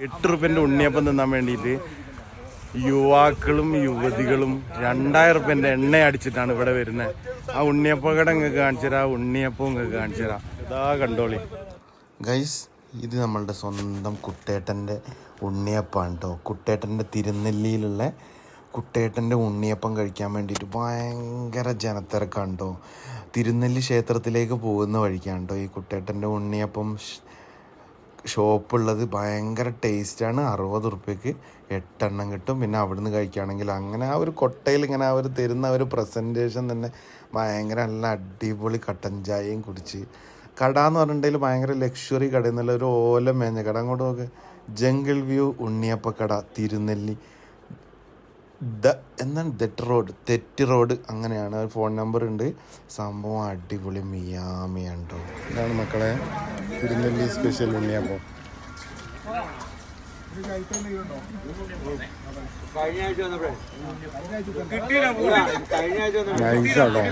8 രൂപേൻ്റെ ഉണ്ണിയപ്പം തിന്നാൻ വേണ്ടിയിട്ട് യുവാക്കളും യുവതികളും 2000 രൂപേൻ്റെ എണ്ണ അടിച്ചിട്ടാണ് ഇവിടെ വരുന്നത്. ആ ഉണ്ണിയപ്പം കട നിങ്ങൾക്ക് കാണിച്ചു തരാം, ഉണ്ണിയപ്പം നിങ്ങൾക്ക് കാണിച്ചു തരാം. ഇതാ കണ്ടോളി ഗൈസ്, ഇത് നമ്മളുടെ സ്വന്തം കുട്ടേട്ടൻ്റെ ഉണ്ണിയപ്പാണ് കേട്ടോ. കുട്ടേട്ടൻ്റെ തിരുനെല്ലിയിലുള്ള കുട്ടേട്ടൻ്റെ ഉണ്ണിയപ്പം കഴിക്കാൻ വേണ്ടിയിട്ട് ഭയങ്കര ജനത്തിരക്കാണ് കേട്ടോ. തിരുനെല്ലി ക്ഷേത്രത്തിലേക്ക് പോകുന്ന വഴിക്കാണ് കേട്ടോ ഈ കുട്ടേട്ടൻ്റെ ഉണ്ണിയപ്പം ഷോപ്പുള്ളത്. ഭയങ്കര ടേസ്റ്റാണ്. 60 റുപ്യക്ക് 8 എണ്ണം കിട്ടും. പിന്നെ അവിടുന്ന് കഴിക്കുകയാണെങ്കിൽ അങ്ങനെ ആ ഒരു കൊട്ടയിൽ ഇങ്ങനെ അവർ തരുന്ന ഒരു പ്രസൻറ്റേഷൻ തന്നെ ഭയങ്കര നല്ല അടിപൊളി കട്ടൻ ചായയും കുടിച്ച്. കട എന്ന് പറഞ്ഞിട്ടുണ്ടെങ്കിൽ ഭയങ്കര ലക്ഷറി കട എന്നുള്ള ഒരു ഓല മേഞ്ഞ കട. അങ്ങോട്ട് നോക്ക്, ജംഗിൾ വ്യൂ ഉണ്ണിയപ്പക്കട തിരുനെല്ലി എന്താണ് തെറ്റി റോഡ് അങ്ങനെയാണ്. ഫോൺ നമ്പർ ഉണ്ട്. സംഭവം അടിപൊളി മിയാമിയാണ് കേട്ടോ. ഇതാണ് മക്കളെ തിരുനെല്ലി സ്പെഷ്യൽ ഉണ്ണിയപ്പം. നൈസാട്ടോ.